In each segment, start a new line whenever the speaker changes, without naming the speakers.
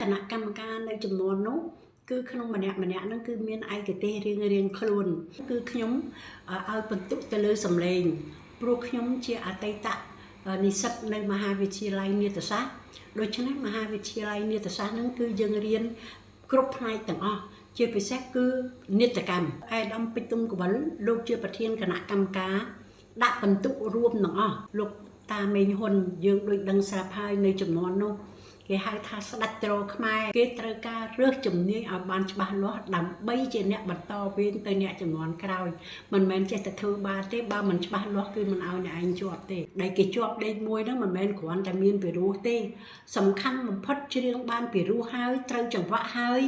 គណៈកម្មការនៅចំនួននោះគឺក្នុងម្នាក់ហ្នឹងគឺមានឯកទេសរៀងខ្លួនគឺខ្ញុំឲ្យបន្ទុកទៅលើសម្លេងព្រោះខ្ញុំជាអតីតនិស្សិតនៅមហាវិទ្យាល័យនាដសាស្ត្រដូច្នេះមហាវិទ្យាល័យនាដសាស្ត្រហ្នឹងគឺយើងរៀនគ្រប់ផ្នែកទាំងអស់ជាពិសេសគឺនាដកម្មឯកឧត្តមពេជ្រទុំកវិលលោកជាប្រធានគណៈកម្មការដាក់បន្ទុករួមទាំងអស់លោកតាមេងហ៊ុនយើងដូចដឹងស្រាប់ហើយនៅចំនួននោះគេហៅថាស្ដេចត្រខ្មែរគេត្រូវការរើសជំនាញឲ្យបានច្បាស់លាស់ដើម្បីជាអ្នកបន្តវេនទៅអ្នកចំនួនក្រោយមិនមែនចេះតែធ្វើបានទេបើមិនច្បាស់លាស់គឺមិនឲ្យអ្នកឯងជាប់ទេដែលគេជាប់ដេកមួយហ្នឹងមិនមែនគ្រាន់តែមានពីរោះទេសំខាន់បំផុតច្រៀងបានពីរោះហើយត្រូវចង្វាក់ហើយ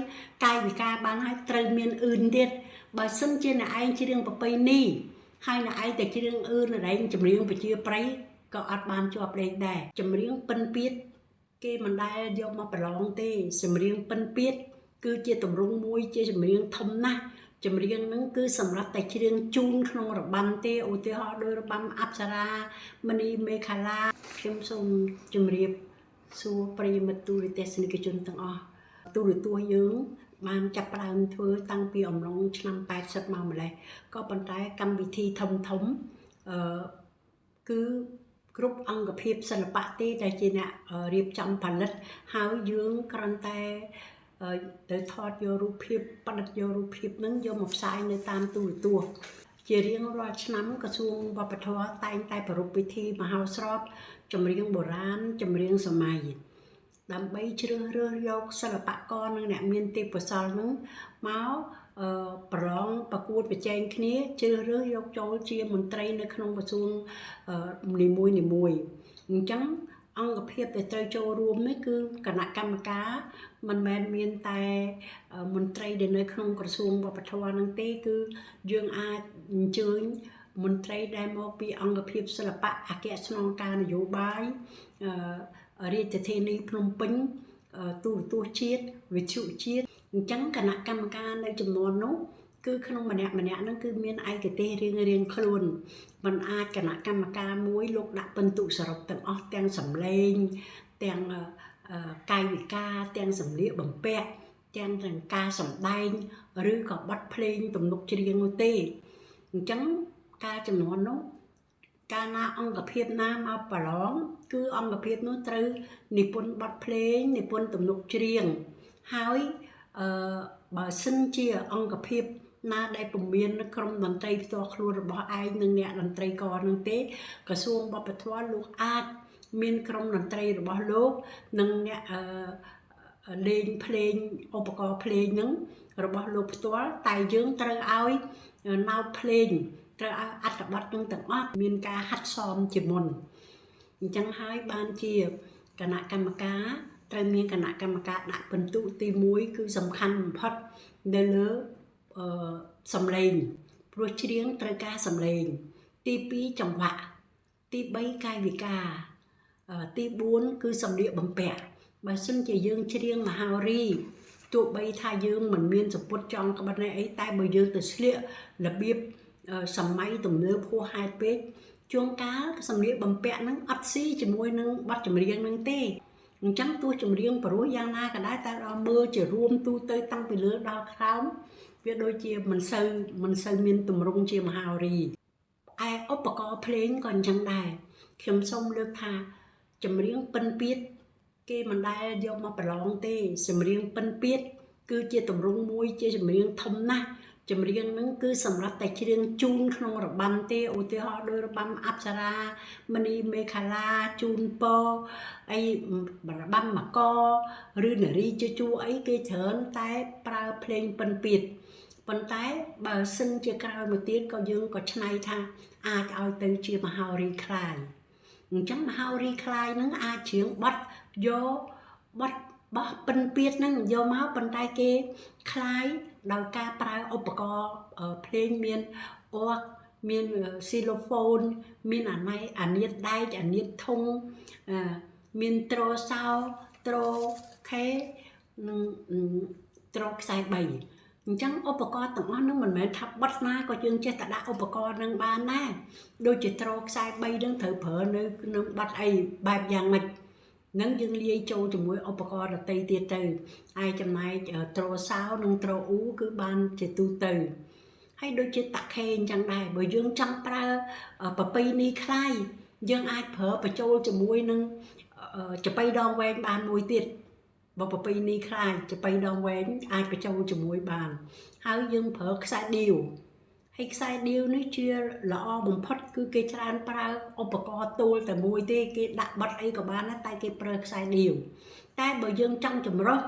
កាយវិការបានហើយត្រូវមានអឿនទៀតបើសិនជាអ្នកឯងច្រៀងប្រពៃណីហើយអ្នកឯងតែច្រៀងអឿនរែងចម្រៀងប្រជាប្រិយក៏អត់បានជាប់លេខដែរចម្រៀងពិនពៀតគេមិនដែលយកមកប្រឡងទេចម្រៀងពិនពៀតគឺជាទម្រង់មួយជាចម្រៀងធំណាស់ចម្រៀងហ្នឹងគឺសម្រាប់តែច្រៀងជូនក្នុងរបាំទេឧទាហរណ៍ដោយរបាំអប្សរាមនីមេខលាខ្ញុំសូមជម្រាបសួរប្រិយមិត្តទូរទស្សនិកជនទាំងអស់ទូរទស្សន៍យើងបានចាប់ផ្ដើមធ្វើតាំងពីអំឡុងឆ្នាំ80មកម្លេះក៏ប៉ុន្តែកម្មវិធីធំគឺគ្រប់អង្គភាពសិល្បៈទេដែលជាអ្នករៀបចំផលិតហើយយើងគ្រាន់តែទៅថតយករូបភាពផ្ដិតយករូបភាពនឹងយកមកផ្សាយនៅតាមទូរទស្សន៍ជារៀងរាល់ឆ្នាំក្រសួងវប្បធម៌តែងតែប្រារព្ធពិធីមហោស្រពចម្រៀងបុរាណចម្រៀងសម័យដើម្បីជ្រើសរើសយកសិល្បករនិងអ្នកមានទេពកោសល្យនឹងមកប្រឡងប្រកួតប្រជែងគ្នាជ្រើសរើសយកចូលជាមន្ត្រីនៅក្នុងក្រសួងនីមួយអញ្ចឹងអង្គភាពដែលត្រូវចូលរួមនេះគឺគណៈកម្មការមិនមែនមានតែមន្ត្រីដែលនៅក្នុងក្រសួងវប្បធម៌នឹងទេគឺយើងអាចអញ្ជើញមន្ត្រីដែលមកពីអង្គភាពសិល្បៈអគ្គស្នងការនយោបាយរាជធានីភ្នំពេញទូរទស្សន៍ជាតិវិទ្យុជាតិអញ្ចឹងគណៈកម្មការនៅចំនួននោះគឺក្នុងម្នាក់ហ្នឹងគឺមានឯកទេសរៀងខ្លួនមិនអាចគណៈកម្មការមួយលោកដាក់ពិន្ទុសរុបទាំងអស់ទាំងសម្លេងទាំងកាយវិការទាំងសម្លៀកបំពាក់ទាំងការសម្ដែងឬក៏បទភ្លេងទំនុកច្រៀងនោះទេអញ្ចឹងការចំនួននោះកាលណាអង្គភាពណាមកប្រឡងគឺអង្គភាពនោះត្រូវនិពន្ធបទភ្លេងនិពន្ធទំនុកច្រៀងហើយបើសិនជាអង្គភាពណាដែលពុំមានក្រុមតន្ត្រីផ្ទាល់ខ្លួនរបស់ឯងនិងអ្នកតន្ត្រីករនឹងទេក្រសួងវប្បធម៌លោកអាចមានក្រុមតន្ត្រីរបស់លោកនិងអ្នកលេងភ្លេងឧបករណ៍ភ្លេងនឹងរបស់លោកផ្ទាល់តែយើងត្រូវឲ្យណោតភ្លេងត្រូវឲ្យអត្ថបទនឹងទាំងអស់មានការហាត់សមជាមុនអញ្ចឹងហើយបានជាគណៈកម្មការត្រូវមានគណៈកម្មការដាក់ពិន្ទុទី1គឺសំខាន់បំផុតនៅលើសម្លេងព្រោះច្រៀងត្រូវការសម្លេងទី2ចង្វាក់ទី3កាយវិការទី4គឺសម្លៀកបំពាក់បើសិនជាយើងច្រៀងមហោរីទោះបីថាយើងមិនមានសម្ពុតចង់ក្បិនអីតែបើយើងទៅស្លៀករបៀបសម័យទំនើបហួសហេតុពេកជួនកាលសម្លៀកបំពាក់ហ្នឹងអត់ស៊ីជាមួយនឹងបទចម្រៀងហ្នឹងទេអញ្ចឹងទោះចម្រៀងព្រោះយ៉ាងណាក៏ដោយតែដល់មើលជារួមទូទៅតាំងពីលើដល់ក្រោមវាដូចជាមិនសូវមានទម្រង់ជាមហោរីឯឧបករណ៍ភ្លេងក៏អញ្ចឹងដែរខ្ញុំសូមលើកថាចម្រៀងពិនពៀតគេមិនដែលយកមកប្រឡងទេចម្រៀងពិនពៀតគឺជាទម្រង់មួយជាចម្រៀងធំណាស់ចម្រៀងហ្នឹងគឺសម្រាប់តែច្រៀងជូនក្នុងរបាំទេឧទាហរណ៍ដោយរបាំអប្សរាមនីមេខលាជូនពរអីរបាំមកឬនារីជជួរអីគេច្រើនតែប្រើភ្លេងពិនពៀតប៉ុន្តែបើសិនជាក្រោយមកទៀតក៏យើងក៏ឆ្នៃថាអាចឲ្យទៅជាមហោរីខ្លាយអញ្ចឹងមហោរីខ្លាយហ្នឹងអាចច្រៀងបទយកបទបោះពិនពៀតហ្នឹងយកមកប៉ុន្តែគេខ្លាយដោយការប្រើឧបករណ៍ភ្លេងមានអ័រមានស៊ីឡូហ្វូនមានអានាតដែកអានាតធុងមានត្រសោត្រខេនិងត្រខ្សែ3អញ្ចឹងឧបករណ៍ទាំងអស់ហ្នឹងមិនមែនថាបត់ណាក៏យើងចេះតែដាក់ឧបករណ៍ហ្នឹងបានដែរដូចជាត្រខ្សែ3ហ្នឹងត្រូវប្រើនៅក្នុងបត់អីបែបយ៉ាងម៉េច នឹងយើងលាយចូលជាមួយឧបករណ៍ដទៃទៀតទៅហើយចំណែកត្រូសោនិងត្រូអ៊ូគឺបានជាទូទៅហើយដូចជាតាខេអញ្ចឹងដែរបើយើងចង់ប្រើប្រពៃណីខ្លាយយើងអាចប្រើបញ្ចូលជាមួយនឹងចបៃដងវែងបានមួយទៀតបើប្រពៃណីខ្លាយចបៃដងវែងអាចបញ្ចូលជាមួយបានហើយយើងប្រើខ្សែដៀវហើយខ្សែដៀវនេះជាល្អបំផុតគឺគេច្រើនប្រើឧបករណ៍ទូលតែមួយទេគេដាក់បិទអីក៏បានដែរតែគេប្រើខ្សែដៀវតែបើយើងចង់ចម្រុះ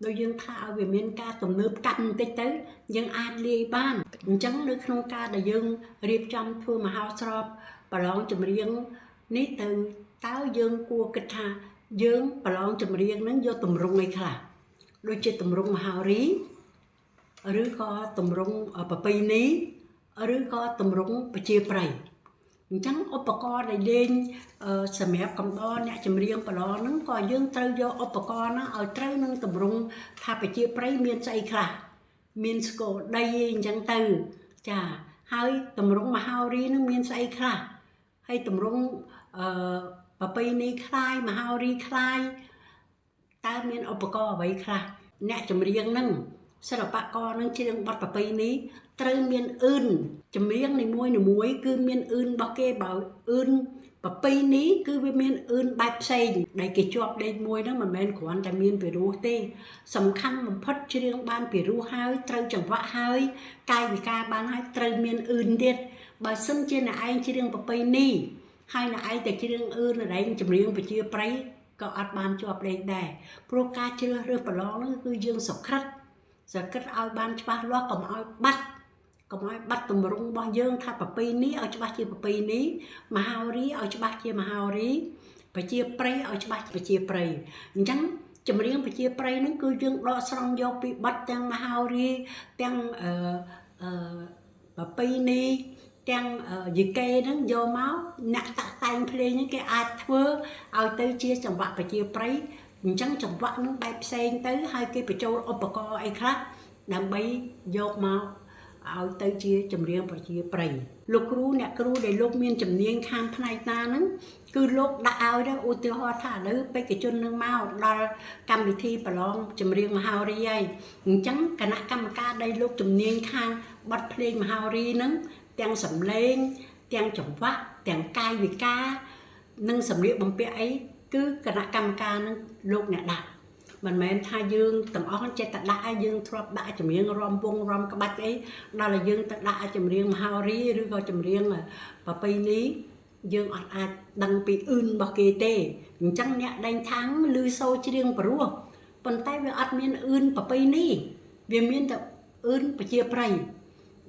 ដោយយើងថាឲ្យវាមានការទំនើបកម្មបន្តិចទៅយើងអាចលាយបានអញ្ចឹងនៅក្នុងការដែលយើងរៀបចំធ្វើមហោស្រពប្រឡងចម្រៀងនេះទៅតើយើងគួរគិតថាយើងប្រឡងចម្រៀងនឹងយកទម្រង់អីខ្លះដូចជាទម្រង់មហោរីឬក៏ទម្រង់ប្រពៃណីឬក៏ទម្រង់ប្រជាប្រិយអញ្ចឹងឧបករណ៍ដែលលេងសម្រាប់កំដរអ្នកចម្រៀងប្រឡងហ្នឹងក៏យើងត្រូវយកឧបករណ៍ហ្នឹងឲ្យត្រូវនឹងទម្រង់ថាប្រជាប្រិយមានស្អីខ្លះមានស្គរដីអញ្ចឹងទៅចាហើយទម្រង់មហោរីនឹងមានស្អីខ្លះហើយទម្រង់ប្រពៃណីខ្លាយមហោរីខ្លាយតើមានឧបករណ៍អ្វីខ្លះអ្នកចម្រៀងហ្នឹងសិល្បករនឹងច្រៀងបទប្រពៃណីត្រូវមានអឿនចម្រៀងនីមួយគឺមានអឿនរបស់គេបើអឿនប្រពៃណីគឺវាមានអឿនបែបផ្សេងដែលគេជាប់ដេកមួយហ្នឹងមិនមែនគ្រាន់តែមានពីរោះទេសំខាន់បំផុតច្រៀងបានពីរោះហើយត្រូវចង្វាក់ហើយកាយវិការបានហើយត្រូវមានអឿនទៀតបើសិនជាអ្នកឯងច្រៀងប្រពៃណីហើយអ្នកឯងតែច្រៀងអឿនដែលចម្រៀងប្រជាប្រិយក៏អត់បានជាប់ដេកដែរព្រោះការជ្រើសរើសប្រឡងហ្នឹងគឺយើងសុខិតឲ្យបានច្បាស់លាស់កុំឲ្យបាត់ទម្រង់របស់យើងថាប្រពៃណីឲ្យច្បាស់ជាប្រពៃណីមហោរីឲ្យច្បាស់ជាមហោរីប្រជាប្រិយឲ្យច្បាស់ជាប្រជាប្រិយអញ្ចឹងចម្រៀងប្រជាប្រិយហ្នឹងគឺយើងដកស្រង់យកពីបទទាំងមហោរីទាំងប្រពៃណីទាំងយីកេហ្នឹងយកមកអ្នកតាក់តែងភ្លេងហ្នឹងគេអាចធ្វើឲ្យទៅជាចង្វាក់ប្រជាប្រិយអញ្ចឹងចង្វាក់នឹងបែបផ្សេងទៅហើយគេបញ្ចូលឧបករណ៍អីខ្លះដើម្បីយកមកឲ្យទៅជាចម្រៀងប្រជាប្រិយលោកគ្រូអ្នកគ្រូដែលលោកមានជំនាញខាងផ្នែកណាហ្នឹងគឺលោកដាក់ឲ្យដែរឧទាហរណ៍ថាឥឡូវបេក្ខជននឹងមកដល់កម្មវិធីប្រឡងចម្រៀងមហោរីហើយអញ្ចឹងគណៈកម្មការដែលលោកជំនាញខាងបទភ្លេងមហោរីហ្នឹងទាំងសំឡេងទាំងចង្វាក់ទាំងកាយវិការនិងសម្លៀកបំពាក់អីគឺគណៈកម្មការនឹងលោកអ្នកដាក់មិនមែនថាយើងទាំងអស់ចេះតែដាក់ឲ្យយើងធ្លាប់ដាក់ចម្រៀងរំវងរំក្បាច់អីដល់តែយើងទៅដាក់ចម្រៀងមហោរីឬក៏ចម្រៀងប្រពៃណីយើងអត់អាចដឹងពីអឿនរបស់គេទេអញ្ចឹងអ្នកដេញថាងឮសូរច្រៀងព្រោះប៉ុន្តែវាអត់មានអឿនប្រពៃណីវាមានតែអឿនប្រជាប្រិយ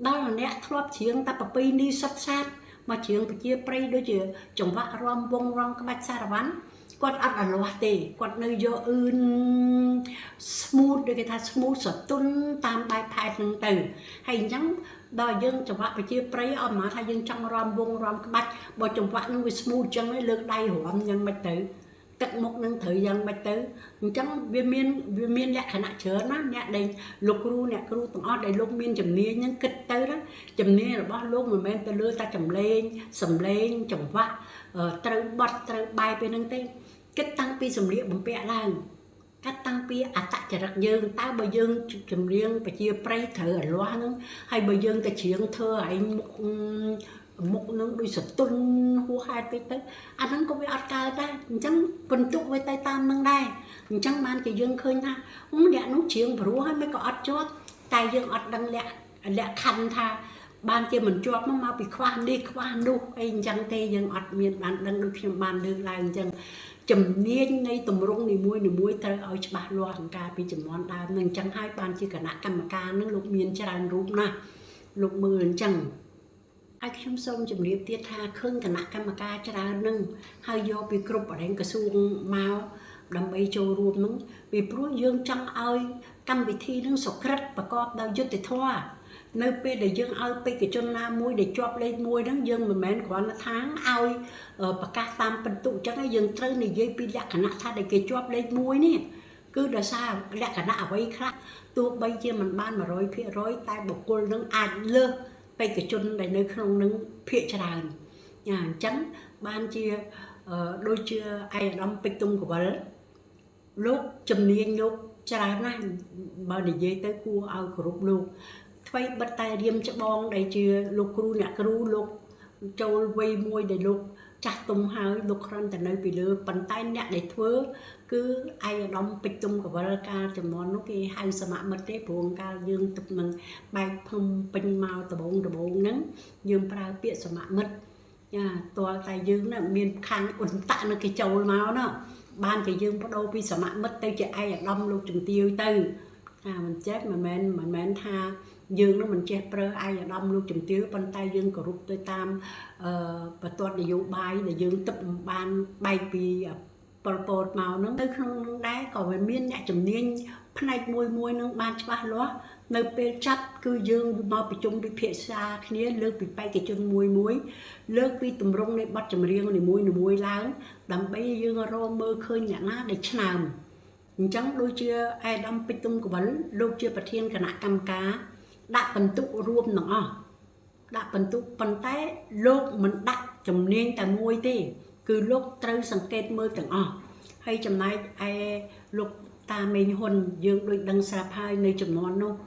ដល់អ្នកធ្លាប់ច្រៀងតែប្រពៃណីសុទ្ធសាធមកច្រៀងប្រជាប្រិយដូចជាចង្វាក់រំវងរំក្បាច់សារវ័នគាត់អត់អលាស់ទេគាត់នៅយកអឿន smooth ដូចគេថា smooth ស្រទន់តាមបែបផែនហ្នឹងទៅហើយអញ្ចឹងដល់យើងចង្វាក់ប្រជាប្រិយអត់មកថាយើងចង់រំវងរំក្បាច់បើចង្វាក់ហ្នឹងវា smooth អញ្ចឹងលើកដៃរំយ៉ាងម៉េចទៅទឹកមុខនឹងត្រូវយ៉ាងម៉េចទៅអញ្ចឹងវាមានលក្ខណៈច្រើនណាអ្នកដែលលោកគ្រូអ្នកគ្រូទាំងអស់ដែលលោកមានជំនាញហ្នឹងគិតទៅណាជំនាញរបស់លោកមិនមែនទៅលើតែចម្លេងសំឡេងចង្វាក់ត្រូវបត់ត្រូវបែបពេលហ្នឹងទេគិតតាំងពីសម្លៀកបំពាក់ឡើងកាត់តាំងពីអត្តចរិតយើងតើបើយើងចម្រៀងប្រជាប្រិយត្រូវអលាស់ហ្នឹងហើយបើយើងទៅច្រៀងធ្វើឲ្យមុខនឹងដូចសតុនហួសហេតុតិចទៅអាហ្នឹងក៏វាអត់កើតដែរអញ្ចឹងបន្ទុកវាទៅតាមហ្នឹងដែរអញ្ចឹងបានគេយើងឃើញថាអ្នកនោះច្រៀងព្រោះហើយមិនក៏អត់ជាប់តែយើងអត់ដឹងលក្ខខណ្ឌថាបានជាមិនជាប់មកពីខ្វះនេះខ្វះនោះអីអញ្ចឹងទេយើងអត់មានបានដឹងដូចខ្ញុំបានលើកឡើងអញ្ចឹងជំនាញនៃទម្រង់នីមួយត្រូវឲ្យច្បាស់លាស់ក្នុងការពីចំនួនដើមនឹងអញ្ចឹងហើយបានជាគណៈកម្មការនឹងលោកមានច្រើនរូបណាស់លោកមើលអញ្ចឹងហើយខ្ញុំសូមជម្រាបទៀតថាឃើញគណៈកម្មការច្រើននឹងហើយយកពីគ្រប់បរិញ្ញាក្រសួងមកដើម្បីចូលរួមនឹងពីព្រោះយើងចង់ឲ្យកម្មវិធីនឹងសុក្រិតប្រកបដោយយុត្តិធម៌នៅពេលដែលយើងឲ្យបេក្ខជនណាមួយដែលជាប់លេខ1ហ្នឹងយើងមិនមែនគ្រាន់តែថាឲ្យប្រកាសតាមបន្ទុកអញ្ចឹងយើងត្រូវនិយាយពីលក្ខណៈថាដែលគេជាប់លេខ1នេះគឺដោយសារលក្ខណៈអ្វីខ្លះទោះបីជាមិនបាន 100% តែបុគ្គលនឹងអាចលើសបេក្ខជនដែលនៅក្នុងនឹងភាគច្រើនអញ្ចឹងបានជា đôi chưa ai đâm bích tung của bà lúc chùm niên lúc chả nè bà để dây tới cua ao của rụp luôn thay bắt tay riêng cho bong đây chưa lúc cru nè cru lúc châu vây môi để lúc chặt tung hai lúc răng tại nơi bị lừa bàn tay nè để thưa cứ ai đóng bích tung của bà ca chùm món lúc kia hai sơ mạ mất đấy buồn ca dương tập mình bay phong pin màu tờ bông nắng dương pra bịa sơ mạ mấtตัวtay dương là miền khang ổn tạ nó cái châu máu nó ban cái dương bắt đầu bị sờ mạ mất tay chị ai ở đông lúc chừng tiêu tư mình chết mà men tha dương nó mình chết prơ ai ở đông lúc chừng tiêu bàn tay dương có rút tới tam và toàn để dùng bài để dương tập ban bay vì bột màu nó tới không đá còn về miền nhẹ chừng niên này môi nó ban cho ba lúa nơi bên chắp cứ dương mà bị chung bị phía xa khi lơ bị bay cái chân muối lơ bị tùm rong này bắt chầm riêng này muối láng đầm bay dương rô mơ khơi nhả ná để chàm chẳng đôi chưa ai đâm bị tung của bắn đôi chưa bật thiên cả nạ cam cá đã phần tụ ruộng nó đã phần tụ phần tay lúc mình đặt chầm niên tại môi thế cứ lúc trâu sang kết mơ từng hay chầm này ai lúc ta mình hồn dương đôi đằng xa hai nơi chầm nón đâu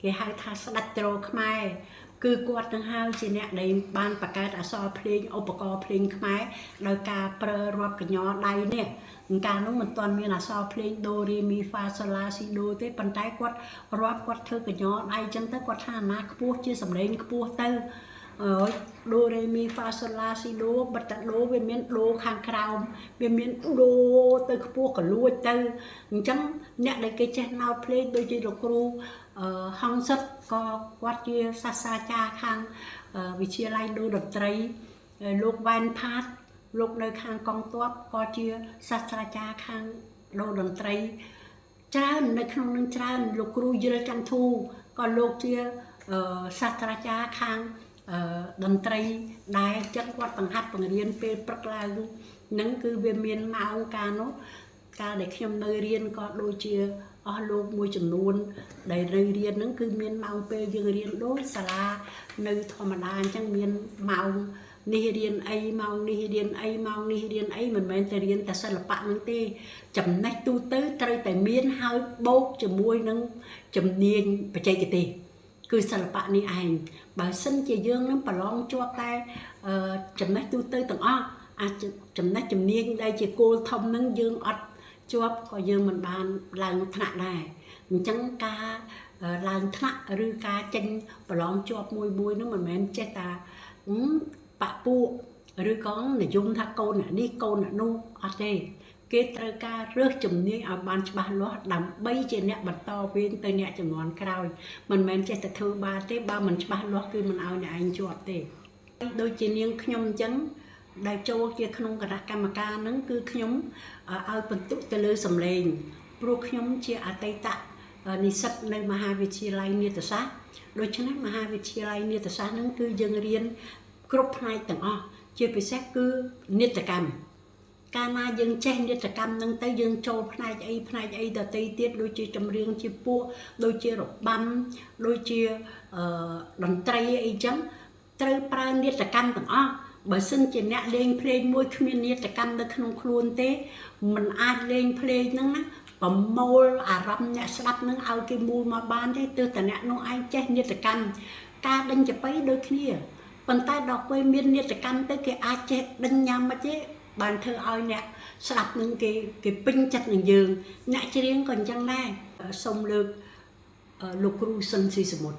cái hai thà đặt trâu khai cứ quạt đằng hai chỉ nè đây ban bạc ca đã so playing opco playing khai đôi ca pro rap cái nhỏ đây nè ca lúc mình toàn miền là so playing do re mi fa sol la si do thế bàn tay quạt rap quạt thơ cái nhỏ đây chân tới quạt hà na cua chia sầm lên cua tư do re mi fa sol la si do bật đặt do về miền do khang krao về miền do tới cua cả lúa tư chẳng nè đây cái channel play đôi chỉ được cru hong sắt có quát chia xa cha khang vị trí lai đô đập tray lúc van phát lúc nơi khang con toát có chia xa cha khang đô đập tray tràn nơi không nâng tràn lúc cru dưa trăng thu còn lúc chia xa cha khang đập tray đai chất quát bằng hạt bằng riêng pe bật lại nắng cứ về miền mạo ca nó ca để khi nơi riêng có đôi chia lúc môi chấm nuôn đầy rơi riêng nó cứ miền màu pe dương riêng đối xà la nơi thầm đàn chẳng miền màu ni riêng ấy màu ni riêng ấy màu ni riêng ấy mình tại riêng ta sao là bạn nó tê chấm nách tu tới trời tại miền hơi bốc chấm môi nó chấm niên và chạy cái tê cứ sao là bạn ni ảnh bà sinh chị dương nó bà long cho tay chấm nách tu tới tầng chấm nách chấm niên đây chị cô thông nó dương ọt chụp có dương mình bàn làm thạ này mình chẳng ca làm thạ rư ca chân và lon chụp môi nó mình chết ta bạ pu rư con để dùng thà câu nè đi câu nè nu ở đây cái tơ ca rước chùm như ở bàn bàn lót đầm bay trên nẹt bật to viên tới nẹt chùm ngón cào mình chết ta thư ba tế ba mình bàn lót cứ mình ao nhà anh chụp thế đôi chỉ niên nhom chấn đại châu kia không có đặt camera nắng cứ nhóm ao phần tụ từ lưới sầm lên pro nhóm chia ở tây tạ ni sắt nơi mà hai vị trí lai nia tự sát đôi chân mà hai vị trí lai nia tự sát nắng cứ dân riêng group hai tầng chia về xét cứ nia tự cam cana dân chen nia tự cam nắng tới dân châu hai ấy từ tây tiết đôi chia trầm riêng chia pua đôi chia rọc băm đôi chia đòn tây ấy chấm tây pra nia tự cam tầng bởi xin chỉ nè lên play môi khuyên nhiệt cam được không luôn thế mình ai lên play nó bấm môi râm nè sắp nó ao cái môi mà ban thế từ từ nè nó ai chết nhiệt cam ca đánh chụp ấy đôi khi bàn tay đọc quay miên nhiệt cam tới cái ai chết đánh nhầm mà chứ bàn thơ ai nè sắp những cái pin chặt những giường nè chỉ riêng còn chẳng này sông lược lục ru sân si một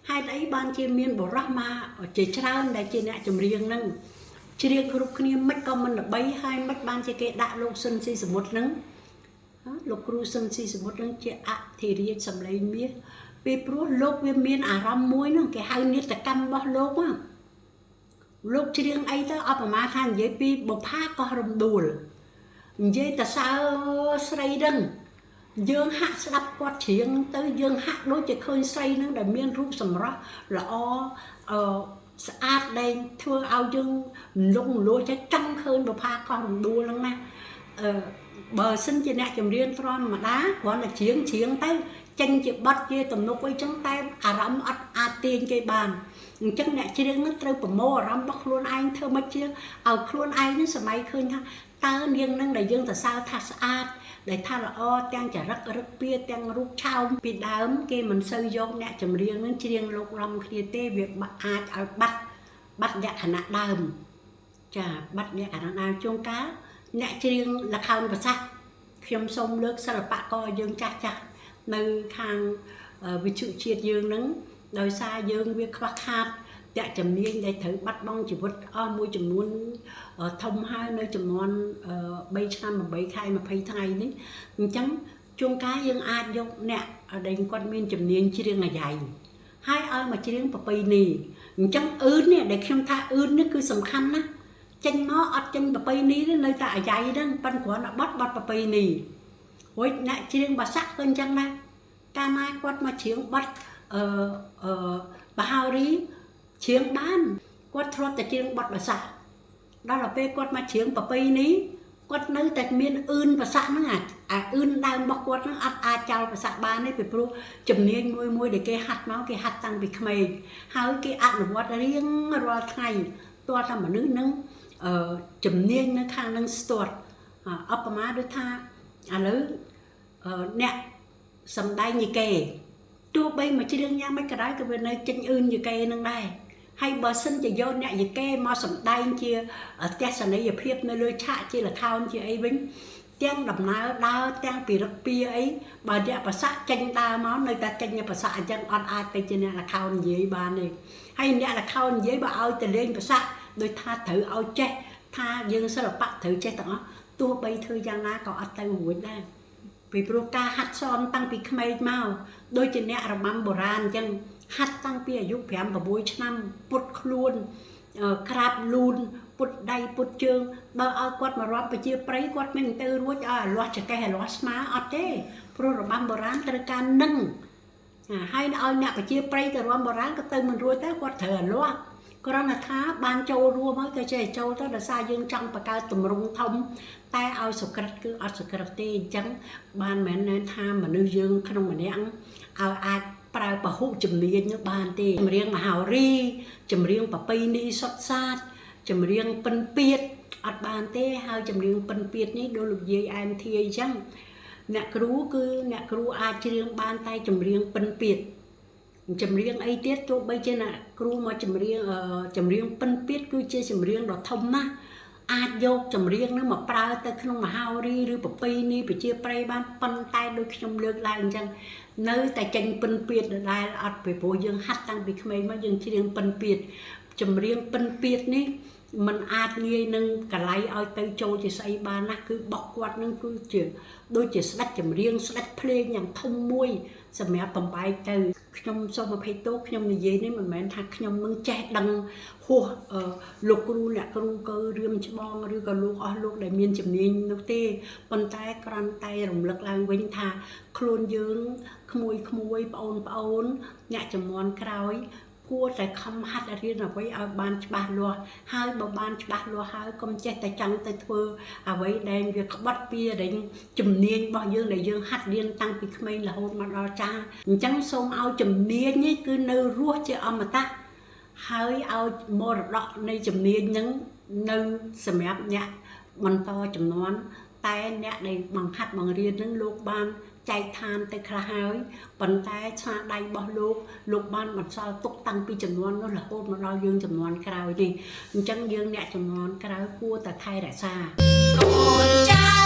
hai đấy ban chia miên bộ rama ở chế trao đại chế nè chùm riêng nâng chỉ riêng group kia mất công mình là bấy hai mất ban chế cái đại lục sân si một nâng lục ru sân si một nâng chế thì riêng sầm lấy miết vì pro lục với miên ram muối nó cái hai miết là cam bao lục á lục chỉ riêng ấy đó ở mà than với pi bộ pha có rầm đùa với ta sao say đằng dương hạ sắp quạt chiếng tới dương hạ đối với khơi xây nó để miên rút sầm rõ là sát đây thưa ao dương lung lúa trái trăng khơi và pha con đua lắm nè bờ sinh chỉ nè chùm riêng tròn mà đá còn là chiến tới chân chỉ bắt kia tầm nục với trong tay rắm tiền cái bàn chắc nè chỉ riêng nó trâu bầm mô rắm bắt luôn anh thơ mất chưa luôn anh nó sớm mai khơi ha ta niên năng đại dương tại sao tha sát để tha là tăng trả rất bia tăng rút trao bị đám kia mình sơi vô nè chùm riêng nó chỉ riêng lục lòng kia tê việc bắt nhạc khả năng đàm chà bắt nhạc khả năng đàm chuông cá nè chỉ riêng là khao và sắc khiêm sông nước sao là bạ coi dương chặt nơi khang vì chịu triệt dương nắng đời xa dương việc khoác hạt dạ chấm niên để thử bắt bong chỉ vứt môi chấm luôn thông hai nơi chấm non bay chăn mà bay khai mà phay thay đấy chẳng chuông cá dương ai vô nè ở đây quan miên chấm niên chỉ riêng là dài hai ơi mà chỉ riêng bà bay nì chẳng ướn nè để khiêm tha ướn nó cứ sầm khăn á chân nó ở chân bà bay ní đến nơi ta dài đó ban của nó bắt bà bay nì ôi nè chỉ riêng bà sắc hơn chăng đây ca mai quát mà chiếng bắt bà hao rí chiếng bán quát thọt tại chiếng bắt bà sắc đó là về quát mà chiếng bà bay ní quát nơi tại miền ươn bà sắc nó ươn đang bọc quát nó chào bà sắc ba này bị pro chấm niên môi để cái hạt tăng bị khmei hao cái nó quát riêng rồi thay toa ta mà nước nâng chấm niên nó khang nâng stort ấp má đứa tha lứ nè sầm đai như kề tua bay mà chỉ đương nha mấy cái đấy cái bên này chân ươn như kề nâng đây hay bờ sân chỉ vô nè như kề mà sầm đai chia ở tết sân này giờ phiếp nơi lưới chạ chia là thao chia ấy bính tiếng đầm ná đau tiếng pì rắc pia ấy bà đẹp bà sát chân ta máu nơi ta chân nhà bà sát chân on ai tay trên này là thao gì bà này hay nè là thao gì bà ao từ lên bà sát đôi tha thử ao che tha dương sao là bạn thử che tỏ tua bay thời gian na có ở tay hủi đây vì pro ca hát son tăng bị khmei mau đôi chân nè là băm bồ ran chân hát tăng bịอายุ 5 và 4 năm put luôn crab luôn put đai put chương bao ao quạt mà rótไปchia prey quạt mình từ ruột loạtจะแก่loạt máอดเด้pro là băm bồ ran từการนึ่งให้เอาเนี่ยไป chia prey từ rót bồ ranก็từ mình ruột tới quạt thở loạtก็รันท้าบานโจรัวมั้งก็จะโจตั้งแต่สายยังจังปากกาตุ่มรงทมแต่เอาสกัดคือเอาสกัดตีจังบานเหมือนนั้นทามันนื้อยังขนมเหมือนนี้เอาอาปลาปะหุจมเรียนเนื้อบานตีจมเรียงมหารีจมเรียงปะปีนีสดซาดจมเรียงเป็นเปียดอัดบานตีเฮาจมเรียงเป็นเปียดนี้โดยลูกยีอันเทียจังเนี่ยครูคือเนี่ยครูอาจเรียงบานไตจมเรียงเป็นเปียดจำเรียงไอเตี้ยตัวใบเจน่ะครูมาจำเรียงเป็นเปียดคือเจจำเรียงดอกทมนะอาโยกจำเรียงนั่นมาปลาแต่ขนมมาฮาวรีหรือปะปีนี่ไปเจียไปบ้านปันไตโดยขนมเลือกลายจังเนื้อแต่จังเป็นเปียดลายอัดไปโปยังฮัดตั้งไปขมายมายังเรียงเป็นเปียดจำเรียงเป็นเปียดนี่มันอาจเงยนึงกะไลเอาเตยโจจะใส่บานนะคือบอกวัดนั่นคือเจือโดยจะสลัดจำเรียงสลัดเพลงอย่างทุ่มมวยสมัยปั๊มไปเตยขนมส้มมาเพโต้ขนมในเย็นนี่มันเหมือนทักขนมมึงแจกดังหัวลูกครูเนี่ยครูก็เรื่องชบองหรือก็ลูกได้เมียนจำเนียนนักเต้ปันไตกรันไตรมลักลางเว้นทาโคลนยืงขโมยปอนเนี่ยจำนวนคราวพูดแต่คำฮัดเรียนเอาไว้เอาบานฉบับลัวหายบานฉบับลัวหายก็เจ็ดแต่จังแต่เธอเอาไว้แดงเviệcบัดเปียแดงจุ่มเนียนบ่ยื่นได้ยื่นฮัดเรียนตั้งปีขมิ้นละโหดมาดอจ้าจังส่งเอาจุ่มเนียนนี่คือเนื้อรัวเจ้าอมตะหายเอาโมรดกในจุ่มเนียนนั้นเนื้อสมัยเนี่ยมันโตจำนวนแต่เนี่ยในบางฮัดบางเรียนนั้นลูกบ้านใจทานแต่คลายปันแต่ชาได้บ่ลูกบ้านมันซอยตกตั้งปีจำนวนนั่นแหละโคตรมันเรายืงจำนวนคราวนี่จังยืงเนี่ยจำนวนคราวกู้แต่ไทยแต่ชา